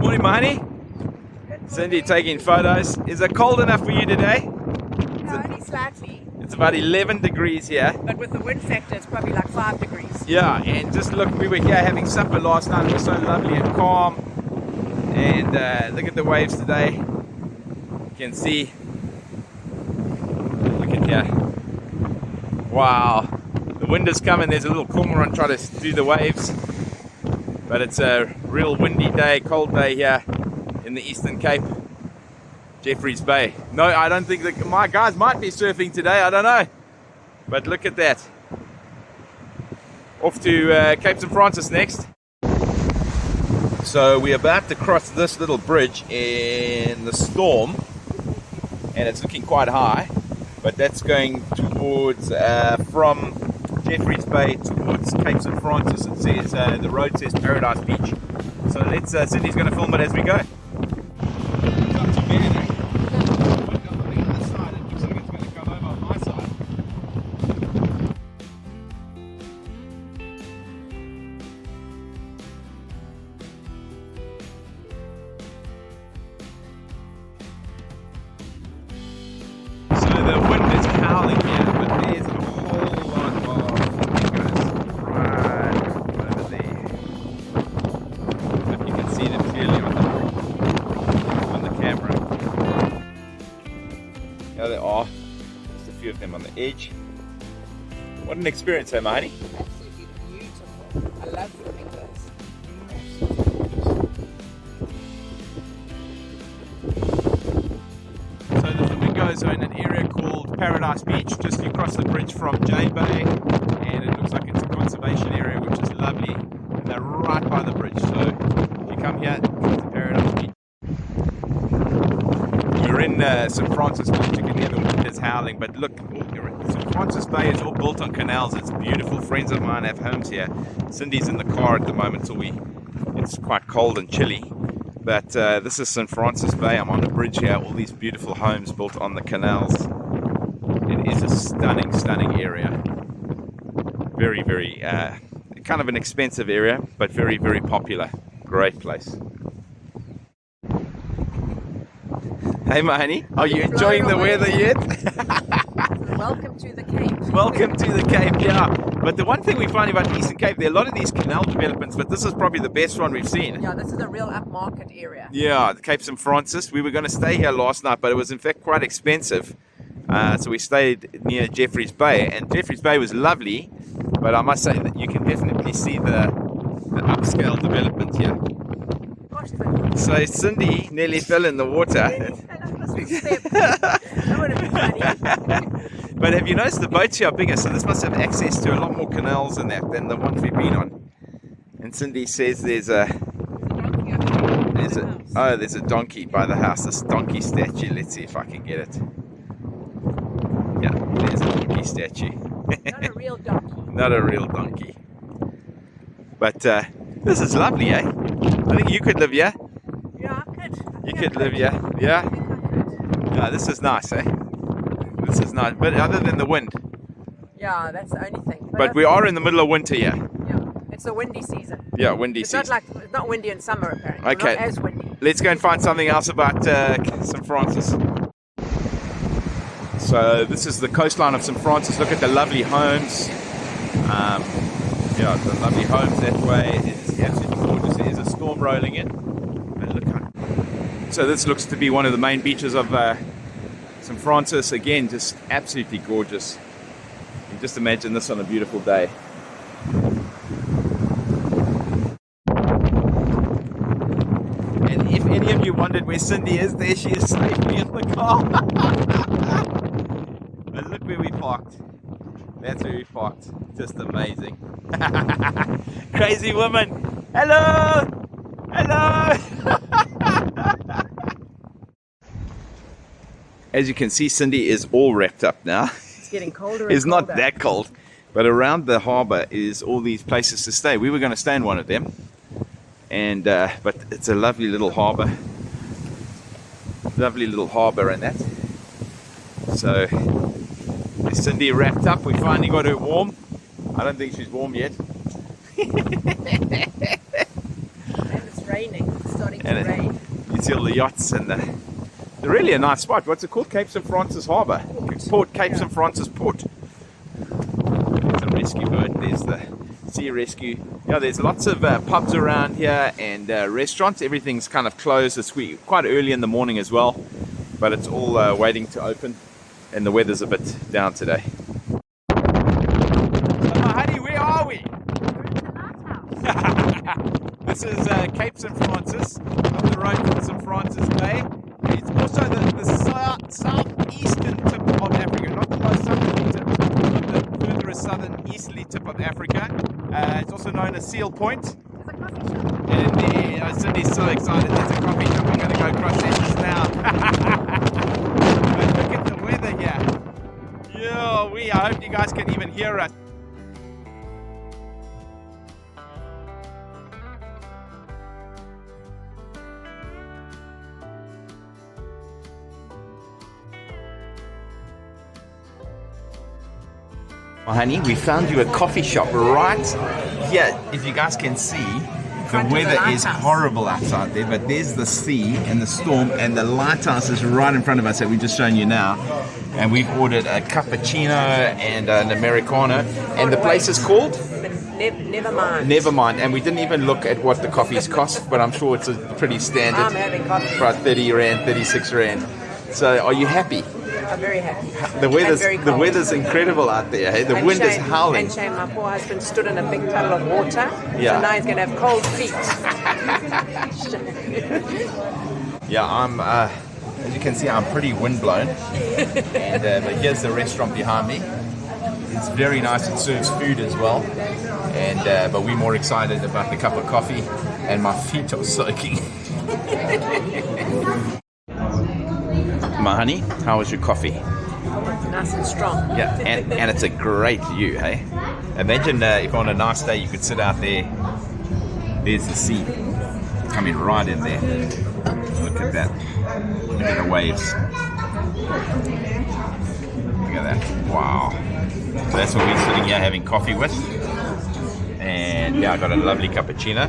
Morning, Mahoney. Cindy taking photos. Is it cold enough for you today? No, only slightly. It's about 11 degrees here. But with the wind factor, it's probably like 5 degrees. Yeah, and just look, we were here having supper last night. It was so lovely and calm. And look at the waves today. You can see. Look at here. Wow. The wind is coming. There's a little cormorant trying to do the waves. But it's a real windy day, cold day here in the Eastern Cape, Jeffreys Bay. No, I don't think that my guys might be surfing today. I don't know. But look at that. Off to Cape St. Francis next. So we're about to cross this little bridge in the storm, and it's looking quite high. But that's going towards from Jeffreys Bay towards Cape St. Francis. It says the road says Paradise Beach. So let's Cindy's going to film it as we go. Not too bad, eh? But on the other side, it looks like it's going to come over on my side. So the wind is howling here, but there's a whole lot of fingers right over there. If you can see them clearly on the camera. There they are. Just a few of them on the edge. What an experience, hey, Mahoney? Absolutely beautiful. I love the fingers. So the flamingos are in an area called Paradise Beach, just across the bridge from Jane Bay, and it looks like it's a conservation area, which is lovely, and they're right by the bridge. So if you come here to Paradise Beach, we're in St. Francis Beach. You can hear the wind is howling, but look, St. Francis Bay is all built on canals. It's beautiful. Friends of mine have homes here. Cindy's in the car at the moment, so it's quite cold and chilly. But this is St. Francis Bay. I'm on the bridge here. All these beautiful homes built on the canals. It is a stunning, stunning area. Very, very, kind of an expensive area, but very, very popular. Great place. Hey, Mahoney, are you enjoying the weather yet? Welcome to the Cape. Welcome to the Cape, yeah. But the one thing we find about the Eastern Cape, there are a lot of these canal developments, but this is probably the best one we've seen. Yeah, this is a real upmarket area. Yeah, the Cape St. Francis. We were going to stay here last night, but it was in fact quite expensive. So we stayed near Jeffreys Bay, and Jeffreys Bay was lovely, but I must say that you can definitely see the upscale development here. Gosh, So Cindy nearly fell in the water. that would have been funny. But have you noticed the boats here are bigger, so this must have access to a lot more canals than the ones we've been on. And Cindy says there's a donkey by the house, this donkey statue. Let's see if I can get it. Yeah, there's a donkey statue. Not a real donkey. Not a real donkey. But this is lovely, eh? I think you could live here. Yeah, I could. You could live here. Yeah? Yeah, this is nice, eh? This is nice, but other than the wind. Yeah, that's the only thing. But we are in the middle of winter here. Yeah, it's the windy season. Yeah, windy It's season. it's not windy in summer apparently. Okay. Not as windy. Let's go and find something else about St. Francis. So this is the coastline of St. Francis. Look at the lovely homes. Yeah, the lovely homes that way. It's absolutely gorgeous. There's a storm rolling in. But look how... So this looks to be one of the main beaches of St. Francis. Again, just absolutely gorgeous. You just imagine this on a beautiful day. And if any of you wondered where Cindy is, there she is safely in the car. But look where we parked. That's where we parked. Just amazing. Crazy woman. Hello. Hello. As you can see, Cindy is all wrapped up now. It's getting colder. It's not that cold, but around the harbour is all these places to stay. We were going to stay in one of them, and but it's a lovely little harbour, and that. So is Cindy wrapped up? We finally got her warm. I don't think she's warm yet. And it's raining. It's starting to rain. can see all the yachts and really a nice spot. What's it called? Cape St. Francis Harbour. Cape St. Francis Port. There's a rescue boat. There's the sea rescue. Yeah, there's lots of pubs around here and restaurants. Everything's kind of closed. It's quite early in the morning as well, but it's all waiting to open, and the weather's a bit down today. So, honey, where are we? This is Cape St. Francis, up the road from St. Francis Bay. It's also the southeastern tip of Africa, not the most southerly tip, but the furthest southern easterly tip of Africa. It's also known as Seal Point. And Cindy's so excited. There's a coffee shop. We're going to go across this now. But look at the weather here. Yo, I hope you guys can even hear us. Well, honey, we found you a coffee shop right here. If you guys can see, the weather is horrible outside there, but there's the sea and the storm, and the lighthouse is right in front of us that we've just shown you now. And we've ordered a cappuccino and an Americano, and the place is called? Never mind. Never mind. And we didn't even look at what the coffees cost, but I'm sure it's a pretty standard. I'm having coffee. About 30 Rand, 36 Rand. So are you happy? I'm very happy. The weather's incredible out there. Hey? The wind is howling. And shame, my poor husband stood in a big puddle of water. Yeah. So now he's going to have cold feet. Yeah, I'm. As you can see, I'm pretty windblown. And but here's the restaurant behind me. It's very nice. It serves food as well. And but we're more excited about the cup of coffee, and my feet are soaking. My honey, how was your coffee? Nice and strong. Yeah, and it's a great view, hey? Imagine if on a nice day you could sit out there. There's the sea coming right in there. Look at that. Look at the waves. Look at that. Wow. So that's what we're sitting here having coffee with. And yeah, I got a lovely cappuccino.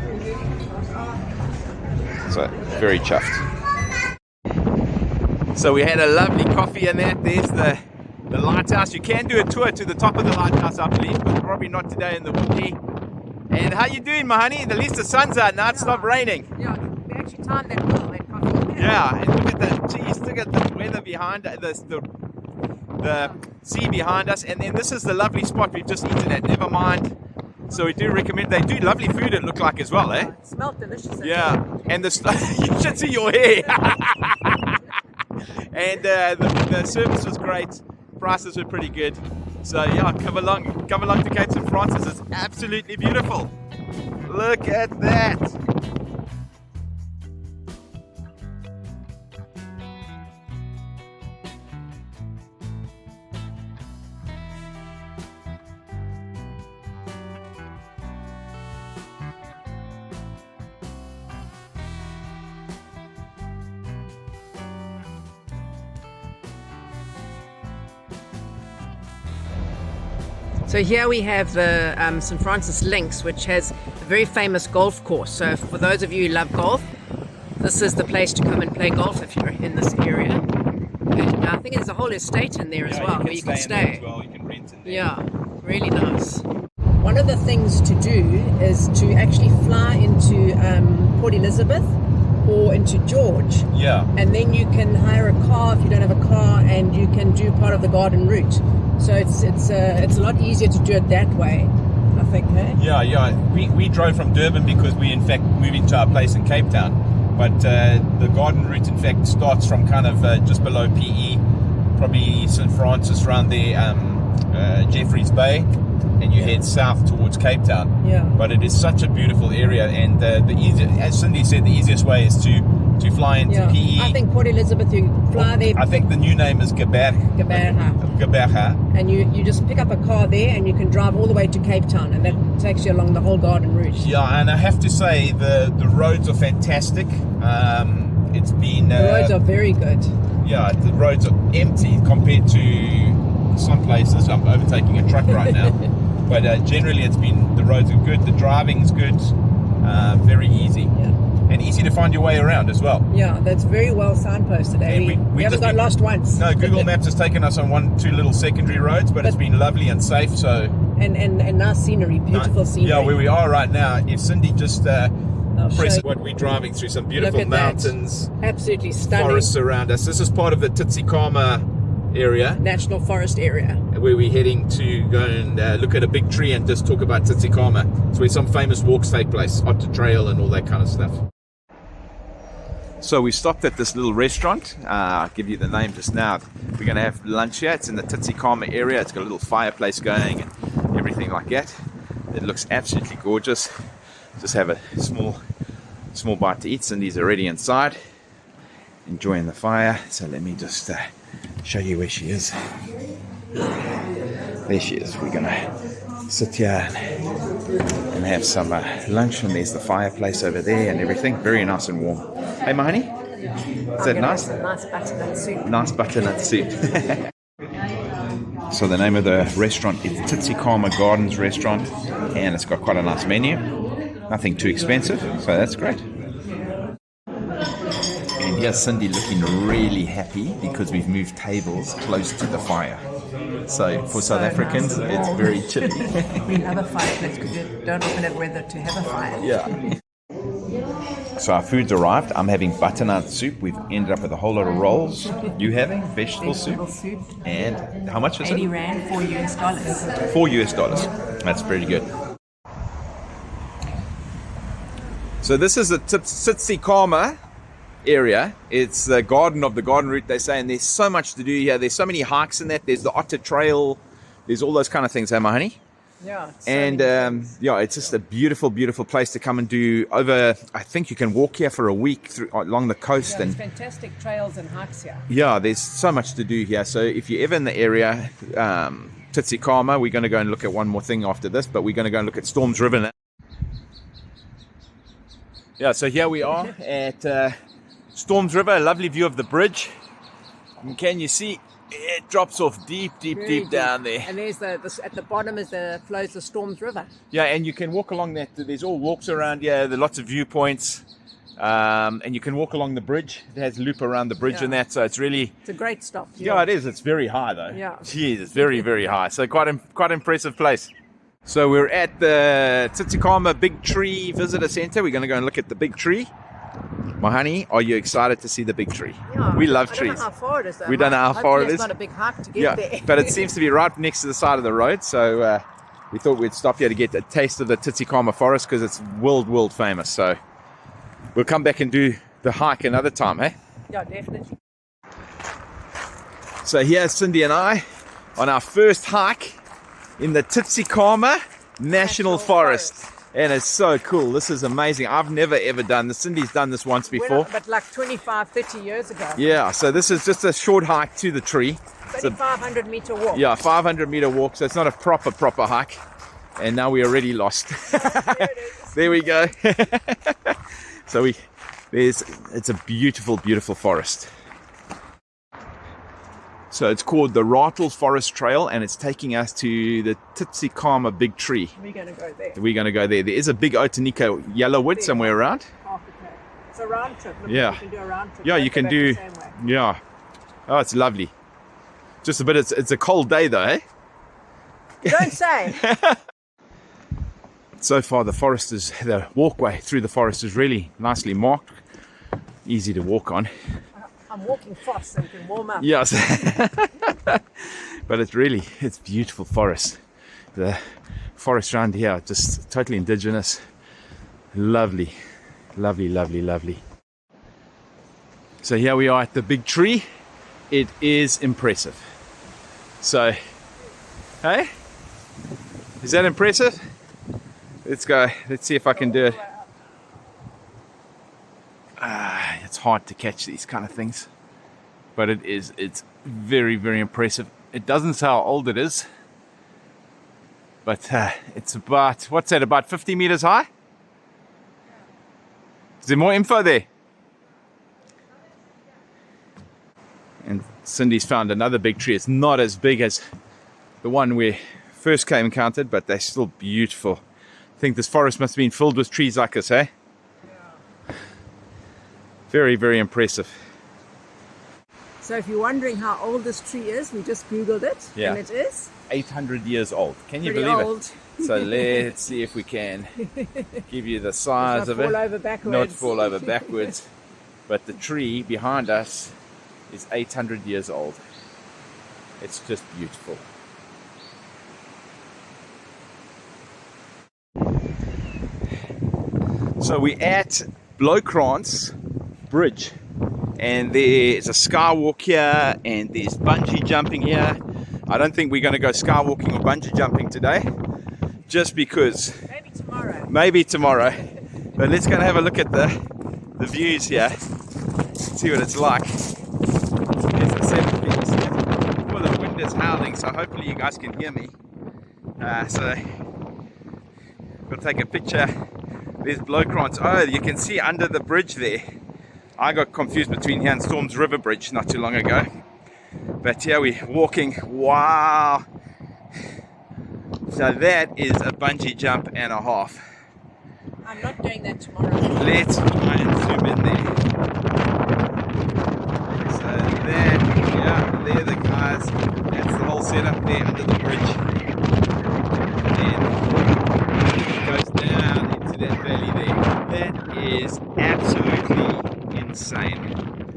So, very chuffed. So we had a lovely coffee in that. There's the lighthouse. You can do a tour to the top of the lighthouse, I believe, but probably not today in the windy. And how you doing, my honey? At least the sun's out now. It's stopped raining. Yeah, we actually timed that well, that coffee. Yeah, and look at that. Geez, look at the weather behind us, the sea behind us. And then this is the lovely spot we've just eaten at. Never mind. So we do recommend. They do lovely food, it looked like, as well, eh? It smelled delicious. Yeah, and you should see your hair. And the service was great. Prices were pretty good. So yeah, come along to Cape St. Francis. It's absolutely beautiful. Look at that. So here we have the St. Francis Links, which has a very famous golf course. So for those of you who love golf, this is the place to come and play golf if you're in this area. And I think there's a whole estate in there as well, where you can stay. You can rent in there. Yeah, really nice. One of the things to do is to actually fly into Port Elizabeth or into George. Yeah. And then you can hire a car if you don't have a car, and you can do part of the garden route. So it's a lot easier to do it that way, I think, hey? Yeah. We drove from Durban because we in fact moving to our place in Cape Town. But the garden route in fact starts from kind of just below PE, probably St. Francis around there, Jeffreys Bay, and you head south towards Cape Town. Yeah. But it is such a beautiful area, and the easiest, as Cindy said, the easiest way is to fly into PE. I think Port Elizabeth, you fly there. I think the new name is Gaberha. And you just pick up a car there, and you can drive all the way to Cape Town, and that takes you along the whole garden route. Yeah, and I have to say the roads are fantastic. It's been the roads are very good. Yeah, the roads are empty compared to some places. I'm overtaking a truck right now, but generally the roads are good. The driving's good, very easy. Yeah. And easy to to find your way around as well. Yeah, that's very well signposted. Eh? And We haven't just got lost once. No, Google Maps has taken us on two little secondary roads, but it's been lovely and safe. So and nice scenery, beautiful scenery. Yeah, where we are right now. If Cindy just press show what we're driving through, some beautiful Look at mountains, that. Absolutely stunning. forests around us. This is part of the Tsitsikamma area, National Forest area. where we're heading to go and look at a big tree and just talk about Tsitsikamma. It's where some famous walks take place, Otter Trail and all that kind of stuff. So we stopped at this little restaurant. I'll give you the name just now. We're going to have lunch here. It's in the Tsitsikamma area. It's got a little fireplace going and everything like that. It looks absolutely gorgeous. Just have a small bite to eat. Cindy's already inside, enjoying the fire. So let me just show you where she is. There she is. We're going to sit here and have some lunch, and there's the fireplace over there and everything. Very nice and warm. Hey, my honey? Is that nice? Nice butternut soup. Nice butternut soup. So the name of the restaurant is Tsitsikamma Gardens Restaurant, and it's got quite a nice menu. Nothing too expensive, so that's great. And here's Cindy looking really happy because we've moved tables close to the fire. So for South Africans, it's very chilly. We have a fireplace because you don't often have weather to have a fire. Yeah. So our food's arrived. I'm having butternut soup. We've ended up with a whole lot of rolls. You having vegetable soup? And how much is 80 it? Rand, $4 US. $4 US. That's pretty good. So this is the Tsitsikamma area. It's the garden of the garden route, they say, and there's so much to do here. There's so many hikes in that. There's the Otter Trail. There's all those kind of things, hey, my honey? Yeah. And yeah, it's just a beautiful, beautiful place to come and do over. I think you can walk here for a week through along the coast. Yeah, and there's fantastic trails and hikes here. yeah, there's so much to do here. So if you're ever in the area, Tsitsikamma, we're going to go and look at one more thing after this, but we're going to go and look at Storms River now. Yeah, so here we are at Storms River, a lovely view of the bridge. And can you see it drops off deep down there? And there's at the bottom flows the Storms River. Yeah, and you can walk along that. There's all walks around here. There are lots of viewpoints, and you can walk along the bridge. It has a loop around the bridge and that, so it's a great stop. Yeah, it is. It's very high though. Yeah. Jeez, it's very high. So quite impressive place. So we're at the Tsitsikamma Big Tree Visitor Center. We're going to go and look at the big tree. My honey, are you excited to see the big tree? Yeah, we love trees. I don't know how far it is though. We don't know how far it is. It's not a big hike to get there. But it seems to be right next to the side of the road. So we thought we'd stop here to get a taste of the Tsitsikamma forest because it's world famous. So we'll come back and do the hike another time, eh? Yeah, definitely. So here's Cindy and I on our first hike in the Tsitsikamma National Forest. And it's so cool. This is amazing. I've never ever done this. Cindy's done this once before. But like 25-30 years ago. Yeah, so this is just a short hike to the tree. 3,500 meter walk. Yeah, 500 meter walk. So it's not a proper hike. And now we're already lost. There we go. So it's a beautiful forest. So it's called the Rattles Forest Trail, and it's taking us to the Tsitsikamma Big Tree. We're going to go there. We're going to go there. There is a big Otanika yellowwood somewhere around. It's a round trip. Yeah. You can do a round trip. Yeah, you can do. Yeah. Oh, it's lovely. Just a bit. It's a cold day though, eh? Don't say. So far, the walkway through the forest is really nicely marked. Easy to walk on. I'm walking fast so you can warm up. Yes. But it's beautiful forest. The forest around here, just totally indigenous. Lovely. So here we are at the big tree. It is impressive. So, hey? Is that impressive? Let's go. Let's see if I can do it. It's hard to catch these kind of things, but it's very impressive. It doesn't say how old it is, but it's about, what's that, about 50 meters high? Is there more info there? And Cindy's found another big tree. It's not as big as the one we first encountered, but they're still beautiful. I think this forest must have been filled with trees like this, eh? Very, very impressive. So if you're wondering how old this tree is, we just Googled it, Yeah. and it is 800 years old. Can you pretty believe old. it? So let's see if we can give you the size of Fall it. over backwards. Not fall over backwards. But the tree behind us is 800 years old. It's just beautiful. So we're at Bloon Bridge, and there's a skywalk here, and there's bungee jumping here. I don't think we're going to go skywalking or bungee jumping today, just because. Maybe tomorrow. Maybe tomorrow. But let's go and have a look at the views here. See what it's like. There's the 7 peaks. Well, the wind is howling, so hopefully you guys can hear me. So we'll take a picture. There's Bloon. Oh, you can see under the bridge there. I got confused between here and Storms River Bridge not too long ago. But here we're walking. Wow. So that is a bungee jump and a half. I'm not doing that tomorrow. Let's try and zoom in there. So there the guys. That's the whole setup there under the bridge. And it goes down into that valley there. That is absolutely insane.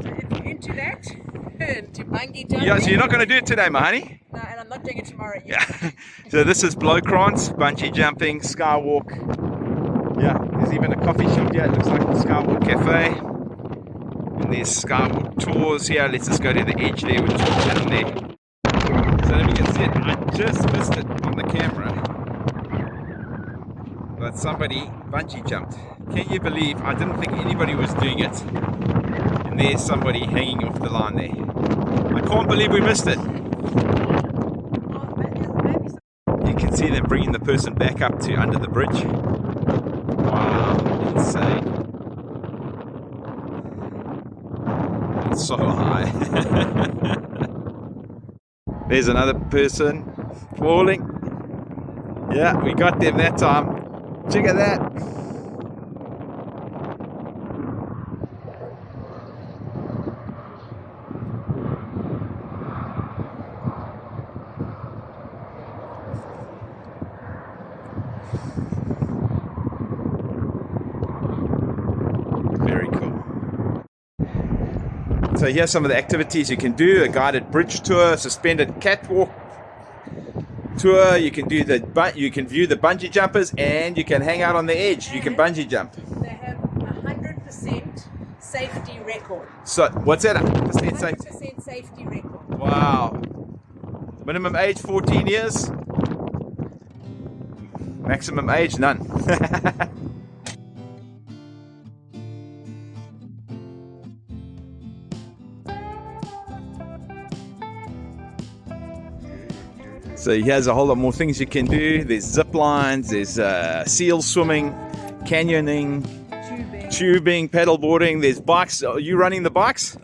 So if you're into that, to bungee jumping. Yeah, so you're not going to do it today, my honey? No, and I'm not doing it tomorrow either. Yeah. So this is Bloon, bungee jumping, skywalk. Yeah, there's even a coffee shop here. It looks like the Skywalk Cafe. And there's skywalk tours here. Let's just go to the edge there, which is down there. So then we can see it. I just missed it on the camera. But somebody bungee jumped. Can you believe? I didn't think anybody was doing it. And there's somebody hanging off the line there. I can't believe we missed it. You can see them bringing the person back up to under the bridge. Wow, insane. It's so high. There's another person falling. Yeah, we got them that time. Check at that. Very cool. So here's some of the activities you can do: a guided bridge tour, suspended catwalk tour. You can do you can view the bungee jumpers, and you can hang out on the edge. You can bungee jump. They have 100% safety record. So what's that? 100% safety. 100% safety record. Wow. Minimum age 14 years. Maximum age none. So here's a whole lot more things you can do. There's zip lines, there's seal swimming, canyoning, tubing, paddleboarding. There's bikes. Are you running the bikes?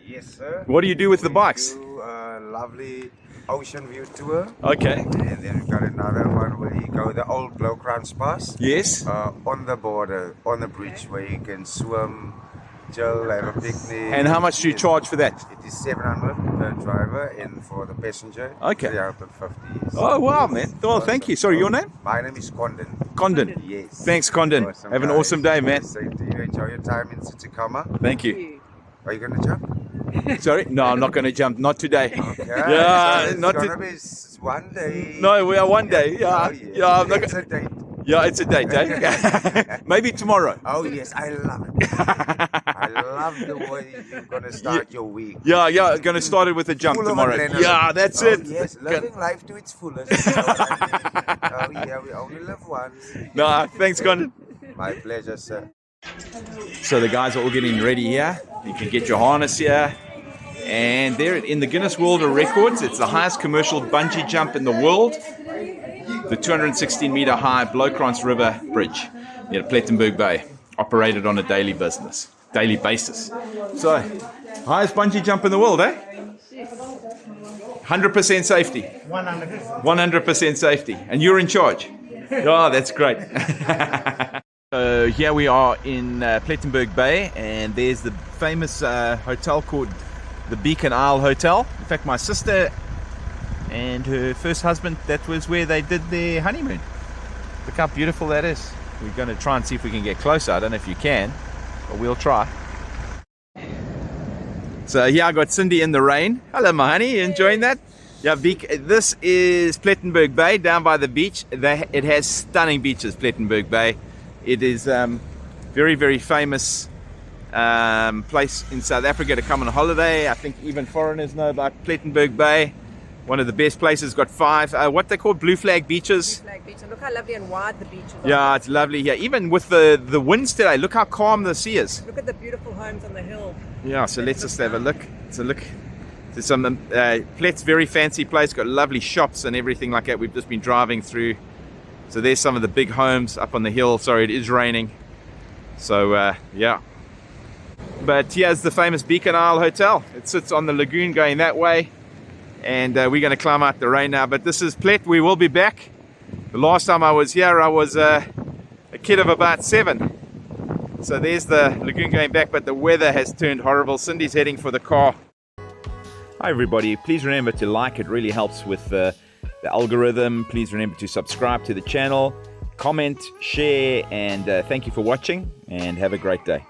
Yes, sir. What do you do with the bikes? We do a lovely ocean view tour. Okay. And then we've got another one where you go the old Bloon Pass. Yes. On the border, on the bridge, where you can swim, chill, have a picnic. And how much do you charge for that? It is 700 per driver, and for the passenger, Okay. 350. Oh, wow, man. Well, thank you. Sorry, your name? My name is Condon. Condon. Yes. Thanks, Condon. Awesome, Have an guys. awesome day, man. Same to you. Enjoy your time in Tsitsikamma. Thank you. Are you going to jump? Sorry? No, I'm not going to jump. Not today. Okay. Yeah, so it's not gonna to- be one day. No, we are one day. Yeah, Oh, yeah. I'm not It's gonna... a date. Yeah, it's a date, eh? Maybe tomorrow. Oh yes, I love it. I love the way you're gonna start your week. Yeah, going to start it with a jump Full of tomorrow. adrenaline. Yeah, that's Oh, it. Yes, living life to its fullest. Oh yeah, we only live once. No, thanks, Condon. My pleasure, sir. So the guys are all getting ready here. You can get your harness here. And there in the Guinness World of Records, it's the highest commercial bungee jump in the world. The 216 meter high Bloon River Bridge near Platenburg Bay, operated on a daily basis. So, highest bungee jump in the world, eh? 100% safety. 100% safety. And you're in charge. Oh, that's great. So So here we are in Platenburg Bay, and there's the famous hotel called the Beacon Isle Hotel. In fact, my sister and her first husband, that was where they did their honeymoon. Look how beautiful that is. We're going to try and see if we can get closer. I don't know if you can, but we'll try. So here I got Cindy in the rain. Hello, my honey. You enjoying that? Yeah, this is Platenburg Bay down by the beach. It has stunning beaches, Platenburg Bay. It is very, very famous place in South Africa to come on holiday. I think even foreigners know about Platenburg Bay. One of the best places. Got 5 what they call blue flag beaches. Blue flag beach. And look how lovely and wide the beach is. Yeah, it's lovely here. Even with the winds today, look how calm the sea is. Look at the beautiful homes on the hill. Yeah, so let's just have a look. So look, there's some Plet's very fancy place. Got lovely shops and everything like that. We've just been driving through. So there's some of the big homes up on the hill. Sorry, it is raining. So yeah. But here's the famous Beacon Isle Hotel. It sits on the lagoon going that way. And we're going to climb out the rain now. But this is Plet. We will be back. The last time I was here, I was a kid of about 7. So there's the lagoon going back, but the weather has turned horrible. Cindy's heading for the car. Hi everybody. Please remember to like. It really helps with the algorithm. Please remember to subscribe to the channel, comment, share, and thank you for watching, and have a great day.